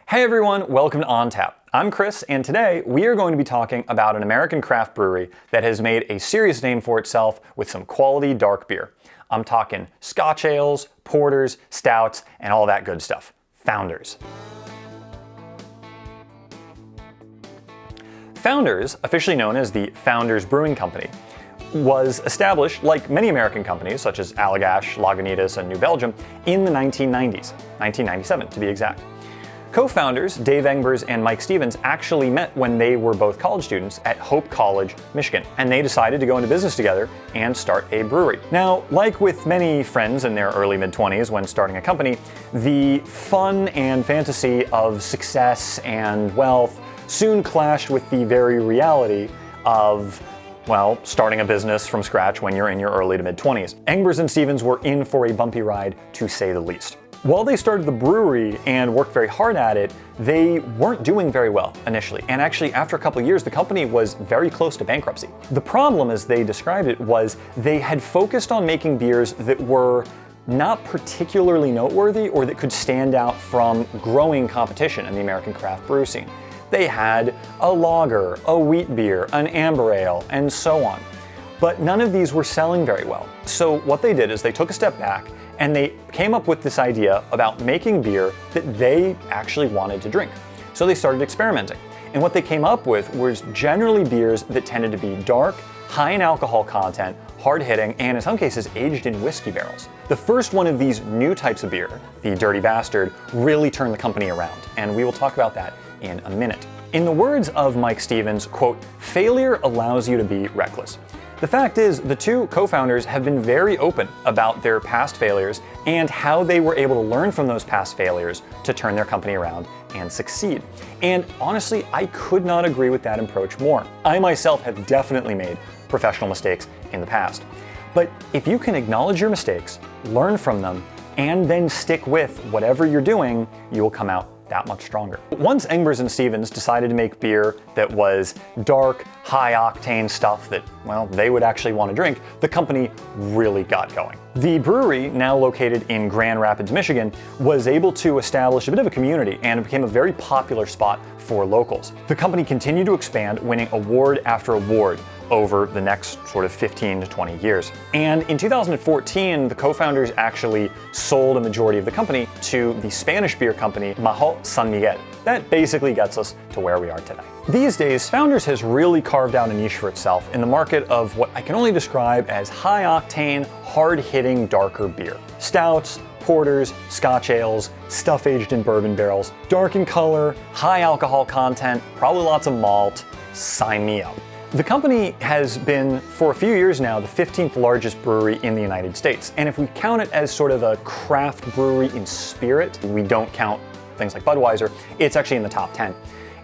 Hey everyone, welcome to On Tap. I'm Chris, and today we are going to be talking about an American craft brewery that has made a serious name for itself with some quality dark beer. I'm talking Scotch ales, porters, stouts, and all that good stuff. Founders. Founders, officially known as the Founders Brewing Company, was established, like many American companies, such as Allagash, Lagunitas, and New Belgium, in the 1990s, 1997 to be exact. Co-founders Dave Engbers and Mike Stevens actually met when they were both college students at Hope College, Michigan, and they decided to go into business together and start a brewery. Now, like with many friends in their early mid-20s when starting a company, the fun and fantasy of success and wealth soon clashed with the very reality of, well, starting a business from scratch when you're in your early to mid-20s. Engbers and Stevens were in for a bumpy ride, to say the least. While they started the brewery and worked very hard at it, they weren't doing very well initially. And actually, after a couple of years, the company was very close to bankruptcy. The problem, as they described it, was they had focused on making beers that were not particularly noteworthy or that could stand out from growing competition in the American craft brew scene. They had a lager, a wheat beer, an amber ale, and so on. But none of these were selling very well. So what they did is they took a step back and they came up with this idea about making beer that they actually wanted to drink. So they started experimenting. And what they came up with was generally beers that tended to be dark, high in alcohol content, hard-hitting, and in some cases aged in whiskey barrels. The first one of these new types of beer, the Dirty Bastard, really turned the company around, and we will talk about that in a minute. In the words of Mike Stevens, quote, "Failure allows you to be reckless." The fact is, the two co-founders have been very open about their past failures and how they were able to learn from those past failures to turn their company around and succeed. And honestly, I could not agree with that approach more. I myself have definitely made professional mistakes in the past. But if you can acknowledge your mistakes, learn from them, and then stick with whatever you're doing, you will come out that much stronger. Once Engbers and Stevens decided to make beer that was dark, high-octane stuff that, well, they would actually want to drink, the company really got going. The brewery, now located in Grand Rapids, Michigan, was able to establish a bit of a community and it became a very popular spot for locals. The company continued to expand, winning award after award over the next sort of 15 to 20 years. And in 2014, the co-founders actually sold a majority of the company to the Spanish beer company Mahou San Miguel. That basically gets us to where we are today. These days, Founders has really carved out a niche for itself in the market of what I can only describe as high-octane, hard-hitting, darker beer. Stouts, porters, Scotch ales, stuff aged in bourbon barrels, dark in color, high alcohol content, probably lots of malt. Sign me up. The company has been, for a few years now, the 15th largest brewery in the United States. And if we count it as sort of a craft brewery in spirit, we don't count things like Budweiser, it's actually in the top 10.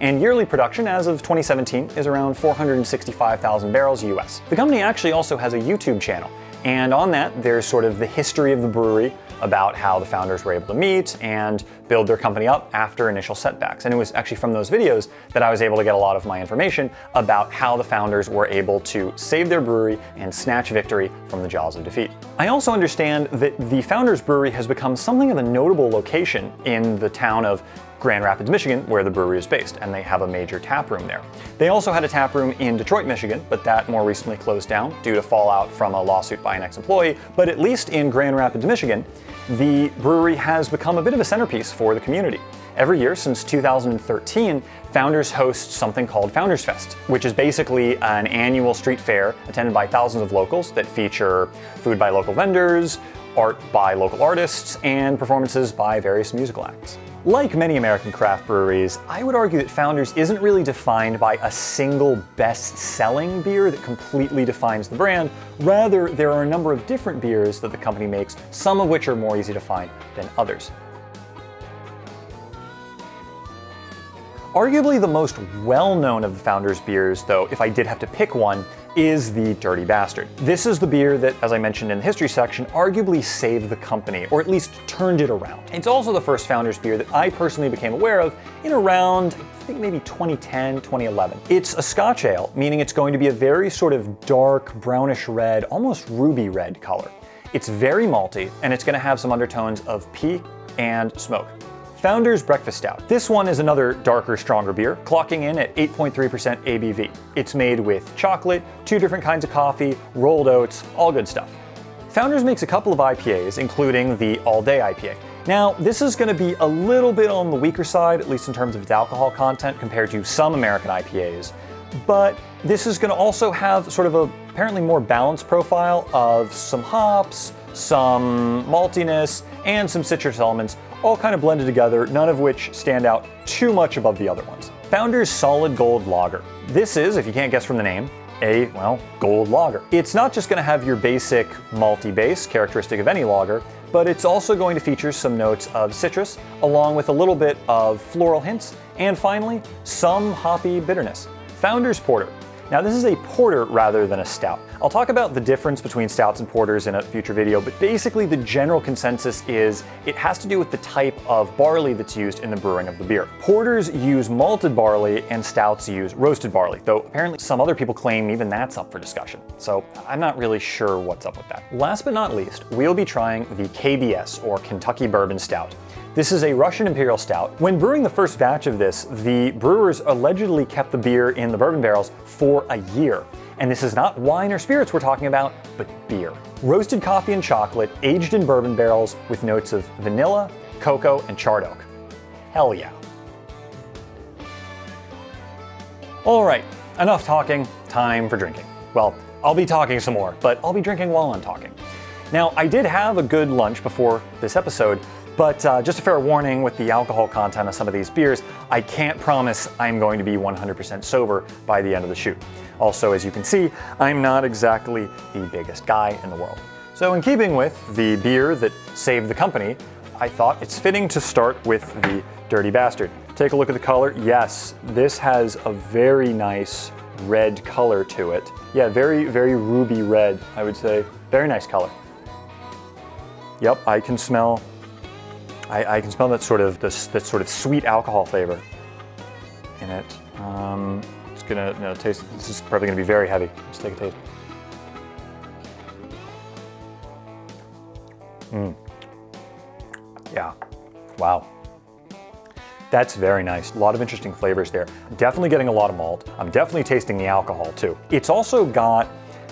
And yearly production as of 2017 is around 465,000 barrels US. The company actually also has a YouTube channel. And on that, there's sort of the history of the brewery, about how the founders were able to meet and build their company up after initial setbacks. And it was actually from those videos that I was able to get a lot of my information about how the founders were able to save their brewery and snatch victory from the jaws of defeat. I also understand that the Founders Brewery has become something of a notable location in the town of Grand Rapids, Michigan, where the brewery is based, and they have a major tap room there. They also had a tap room in Detroit, Michigan, but that more recently closed down due to fallout from a lawsuit by an ex-employee. But at least in Grand Rapids, Michigan, the brewery has become a bit of a centerpiece for the community. Every year since 2013, Founders hosts something called Founders Fest, which is basically an annual street fair attended by thousands of locals that feature food by local vendors, art by local artists, and performances by various musical acts. Like many American craft breweries, I would argue that Founders isn't really defined by a single best-selling beer that completely defines the brand. Rather, there are a number of different beers that the company makes, some of which are more easy to find than others. Arguably the most well-known of the Founders beers, though, if I did have to pick one, is the Dirty Bastard. This is the beer that, as I mentioned in the history section, arguably saved the company, or at least turned it around. It's also the first Founders beer that I personally became aware of in around, I think maybe 2010, 2011. It's a Scotch ale, meaning it's going to be a very sort of dark, brownish red, almost ruby red color. It's very malty, and it's going to have some undertones of peat and smoke. Founders Breakfast Stout. This one is another darker, stronger beer, clocking in at 8.3% ABV. It's made with chocolate, 2 different kinds of coffee, rolled oats, all good stuff. Founders makes a couple of IPAs, including the All Day IPA. Now, this is going to be a little bit on the weaker side, at least in terms of its alcohol content compared to some American IPAs, but this is going to also have sort of a apparently more balanced profile of some hops, some maltiness, and some citrus elements, all kind of blended together, none of which stand out too much above the other ones. Founders Solid Gold Lager. This is, if you can't guess from the name, a, well, gold lager. It's not just going to have your basic malty base, characteristic of any lager, but it's also going to feature some notes of citrus, along with a little bit of floral hints, and finally, some hoppy bitterness. Founders Porter. Now this is a porter rather than a stout. I'll talk about the difference between stouts and porters in a future video, but basically the general consensus is it has to do with the type of barley that's used in the brewing of the beer. Porters use malted barley and stouts use roasted barley, though apparently some other people claim even that's up for discussion. So I'm not really sure what's up with that. Last but not least, we'll be trying the KBS, or Kentucky Bourbon Stout. This is a Russian Imperial Stout. When brewing the first batch of this, the brewers allegedly kept the beer in the bourbon barrels for a year. And this is not wine or spirits we're talking about, but beer. Roasted coffee and chocolate, aged in bourbon barrels with notes of vanilla, cocoa, and charred oak. Hell yeah. All right, enough talking, time for drinking. Well, I'll be talking some more, but I'll be drinking while I'm talking. Now, I did have a good lunch before this episode, but just a fair warning with the alcohol content of some of these beers, I can't promise I'm going to be 100% sober by the end of the shoot. Also, as you can see, I'm not exactly the biggest guy in the world. So in keeping with the beer that saved the company, I thought it's fitting to start with the Dirty Bastard. Take a look at the color. Yes, this has a very nice red color to it. Yeah, very, very ruby red, I would say. Very nice color. Yep, I can smell that sort of sweet alcohol flavor in it. It's gonna taste. This is probably gonna be very heavy. Let's take a taste. Yeah. Wow. That's very nice. A lot of interesting flavors there. Definitely getting a lot of malt. I'm definitely tasting the alcohol too. It's also got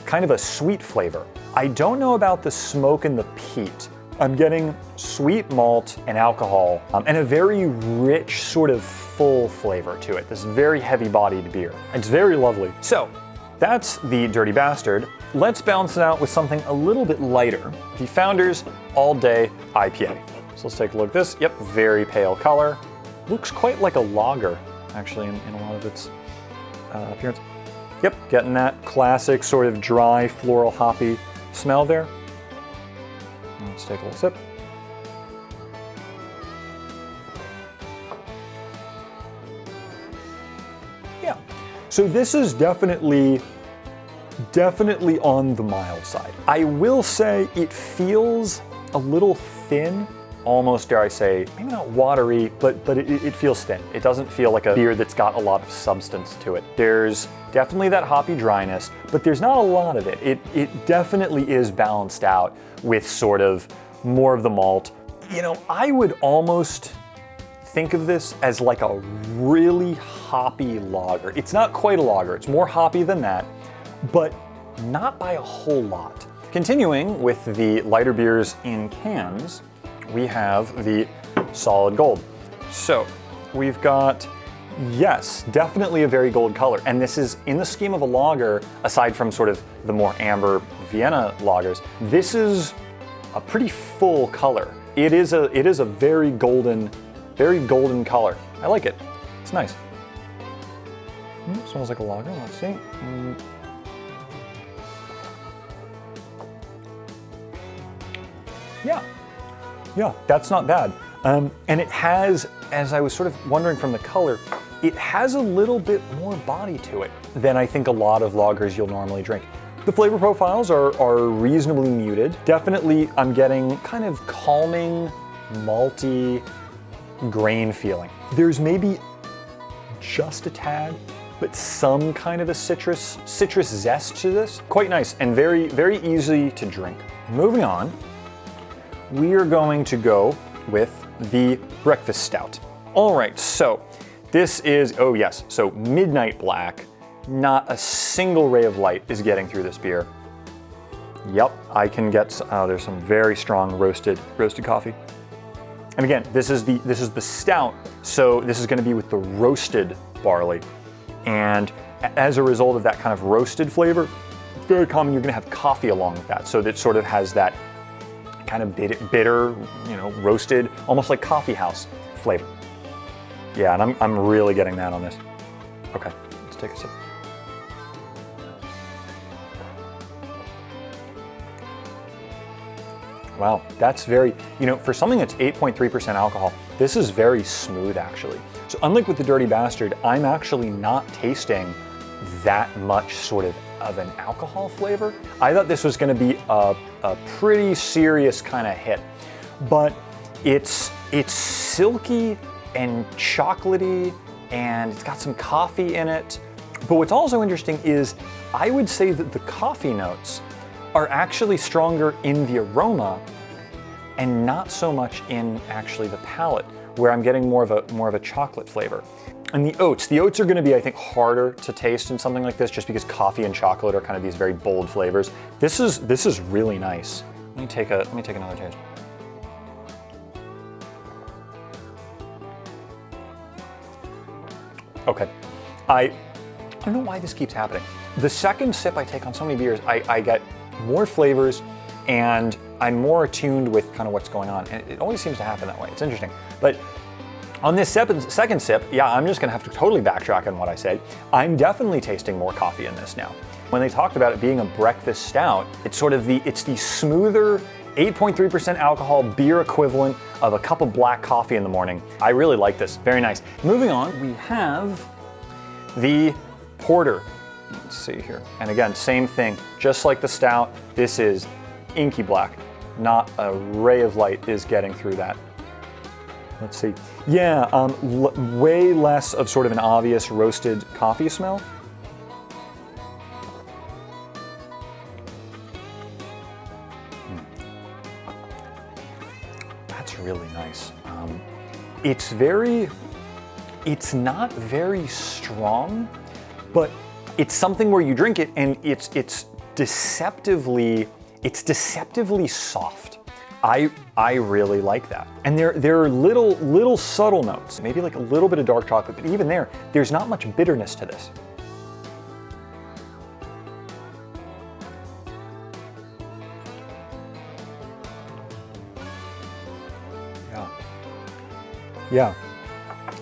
kind of a sweet flavor. I don't know about the smoke and the peat. I'm getting sweet malt and alcohol and a very rich, sort of full flavor to it. This very heavy-bodied beer. It's very lovely. So that's the Dirty Bastard. Let's balance it out with something a little bit lighter. The Founders All Day IPA. So let's take a look at this. Yep, very pale color. Looks quite like a lager, actually, in a lot of its appearance. Yep, getting that classic sort of dry, floral, hoppy smell there. Let's take a little sip. Yeah, so this is definitely on the mild side. I will say it feels a little thin, almost dare I say, maybe not watery, but it feels thin. It doesn't feel like a beer that's got a lot of substance to it. There's definitely that hoppy dryness, but there's not a lot of it. It definitely is balanced out with sort of more of the malt. You know, I would almost think of this as like a really hoppy lager. It's not quite a lager, it's more hoppy than that, but not by a whole lot. Continuing with the lighter beers in cans, we have the Solid Gold. So we've got, yes, definitely a very gold color. And this is, in the scheme of a lager, aside from sort of the more amber Vienna lagers, this is a pretty full color. It is a very golden color. I like it. It's nice. Smells like a lager. Let's see. Yeah, that's not bad. And it has, as I was sort of wondering from the color, it has a little bit more body to it than I think a lot of lagers you'll normally drink. The flavor profiles are reasonably muted. Definitely, I'm getting kind of calming, malty grain feeling. There's maybe just a tad, but some kind of a citrus zest to this. Quite nice and very, very easy to drink. Moving on, we are going to go with the breakfast stout. All right, so this is, oh yes, so midnight black. Not a single ray of light is getting through this beer. Yep, I can get, there's some very strong roasted coffee. And again, this is the stout, so this is gonna be with the roasted barley. And as a result of that kind of roasted flavor, it's very common you're gonna have coffee along with that. So that sort of has that kind of bitter, you know, roasted, almost like coffee house flavor. Yeah, and I'm really getting that on this. Okay, let's take a sip. Wow, that's very, you know, for something that's 8.3% alcohol, this is very smooth actually. So unlike with the Dirty Bastard, I'm actually not tasting that much sort of an alcohol flavor. I thought this was gonna be a pretty serious kind of hit, but it's silky and chocolatey, and it's got some coffee in it. But what's also interesting is I would say that the coffee notes are actually stronger in the aroma and not so much in actually the palate, where I'm getting more of a chocolate flavor. And the oats are gonna be, I think, harder to taste in something like this just because coffee and chocolate are kind of these very bold flavors. This is really nice. Let me take another taste. Okay, I don't know why this keeps happening. The second sip I take on so many beers, I get more flavors and I'm more attuned with kind of what's going on. And it always seems to happen that way. It's interesting. But on this second sip, yeah, I'm just gonna have to totally backtrack on what I said. I'm definitely tasting more coffee in this now. When they talked about it being a breakfast stout, it's the smoother 8.3% alcohol beer equivalent of a cup of black coffee in the morning. I really like this, very nice. Moving on, we have the porter. Let's see here. And again, same thing, just like the stout, this is inky black. Not a ray of light is getting through that. Let's see. Yeah, way less of sort of an obvious roasted coffee smell. That's really nice. It's not very strong, but it's something where you drink it and it's deceptively soft. I really like that. And there are little subtle notes, maybe like a little bit of dark chocolate, but even there's not much bitterness to this. Yeah.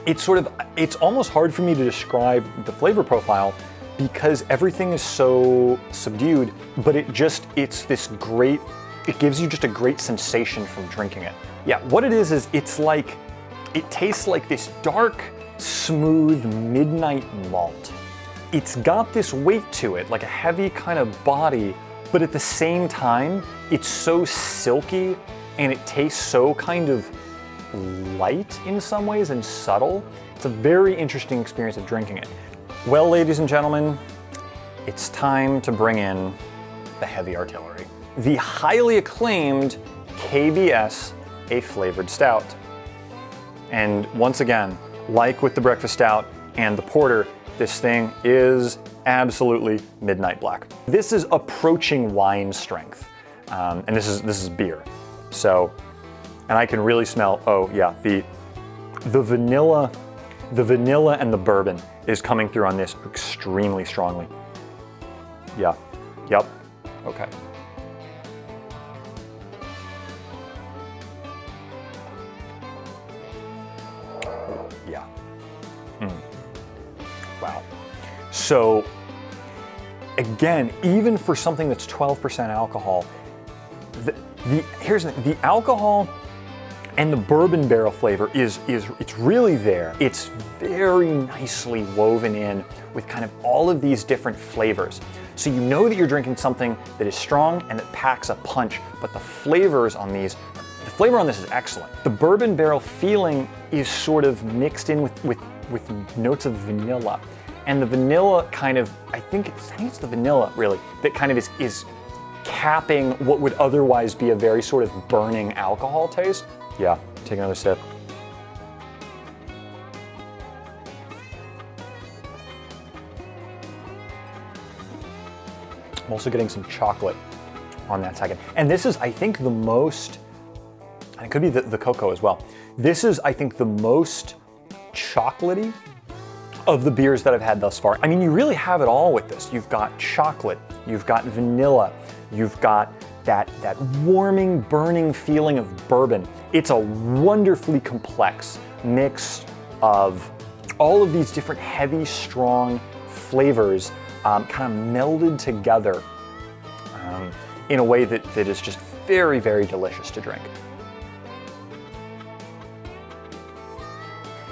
It's almost hard for me to describe the flavor profile because everything is so subdued, but it gives you just a great sensation from drinking it. Yeah, what it is it tastes like this dark, smooth midnight malt. It's got this weight to it, like a heavy kind of body, but at the same time, it's so silky and it tastes so kind of light in some ways and subtle. It's a very interesting experience of drinking it. Well, ladies and gentlemen, it's time to bring in the heavy artillery. The highly acclaimed KBS A Flavored Stout. And once again, like with the breakfast stout and the porter, this thing is absolutely midnight black. This is approaching wine strength, and this is beer. So, and I can really smell, oh yeah, the vanilla and the bourbon is coming through on this extremely strongly. Yeah, yep, okay. Yeah. Wow. So again, even for something that's 12% alcohol, the alcohol and the bourbon barrel flavor it's really there. It's very nicely woven in with kind of all of these different flavors. So you know that you're drinking something that is strong and that packs a punch, but the flavor on this is excellent. The bourbon barrel feeling is sort of mixed in with notes of vanilla. And the vanilla kind of, I think it's the vanilla really, that kind of is capping what would otherwise be a very sort of burning alcohol taste. Yeah, Take another sip. I'm also getting some chocolate on that second. And this is, I think, the most, and it could be the cocoa as well. This is, I think, the most chocolatey of the beers that I've had thus far. I mean, you really have it all with this. You've got chocolate, you've got vanilla, you've got that warming, burning feeling of bourbon. It's a wonderfully complex mix of all of these different heavy, strong flavors kind of melded together in a way that is just very, very delicious to drink.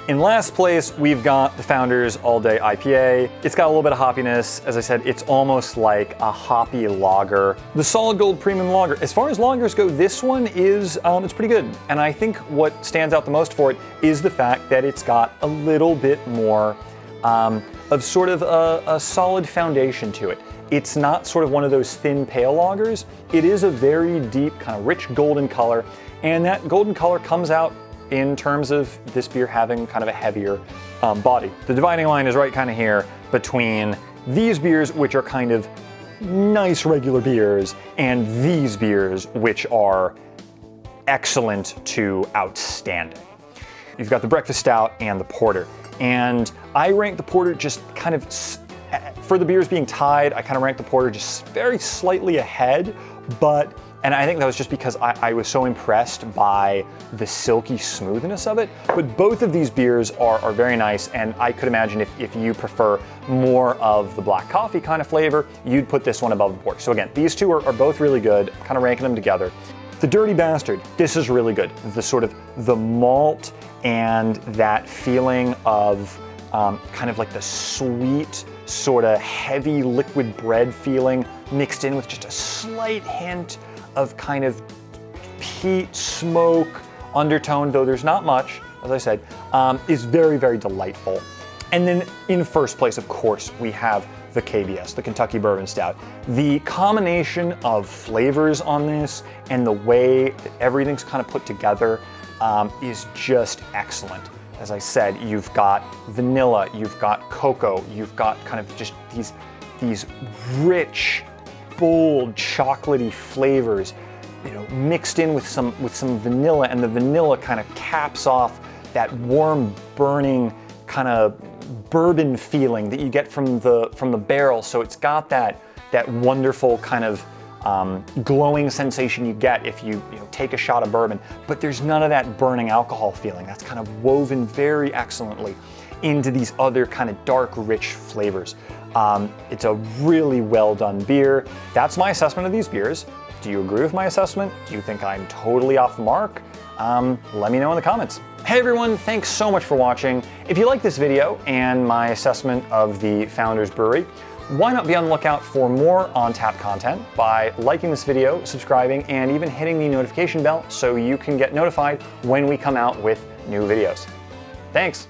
In last place, we've got the Founders All Day IPA. It's got a little bit of hoppiness. As I said, it's almost like a hoppy lager. The Solid Gold Premium Lager. As far as lagers go, this one is, it's pretty good. And I think what stands out the most for it is the fact that it's got a little bit more of sort of a solid foundation to it. It's not sort of one of those thin pale lagers. It is a very deep, kind of rich golden color. And that golden color comes out in terms of this beer having kind of a heavier body. The dividing line is right kind of here between these beers, which are kind of nice regular beers, and these beers, which are excellent to outstanding. You've got the breakfast stout and the porter. And I rank the porter just kind of, for the beers being tied, I kind of rank the porter just very slightly ahead, and I think that was just because I was so impressed by the silky smoothness of it. But both of these beers are very nice, and I could imagine if you prefer more of the black coffee kind of flavor, you'd put this one above the porter. So again, these two are both really good, kind of ranking them together. The Dirty Bastard, this is really good. The sort of the malt and that feeling of kind of like the sweet, sort of heavy liquid bread feeling mixed in with just a slight hint of kind of peat, smoke, undertone, though there's not much, as I said, is very, very delightful. And then in first place, of course, we have the KBS, the Kentucky Bourbon Stout. The combination of flavors on this and the way that everything's kind of put together is just excellent. As I said, you've got vanilla, you've got cocoa, you've got kind of just these rich, bold, chocolatey flavors, you know, mixed in with some vanilla, and the vanilla kind of caps off that warm, burning kind of bourbon feeling that you get from the barrel. So it's got that wonderful kind of glowing sensation you get if you take a shot of bourbon, but there's none of that burning alcohol feeling. That's kind of woven very excellently into these other kind of dark, rich flavors. It's a really well done beer. That's my assessment of these beers. Do you agree with my assessment? Do you think I'm totally off the mark? Let me know in the comments. Hey everyone, thanks so much for watching. If you like this video and my assessment of the Founders Brewery, why not be on the lookout for more on tap content by liking this video, subscribing, and even hitting the notification bell so you can get notified when we come out with new videos. Thanks.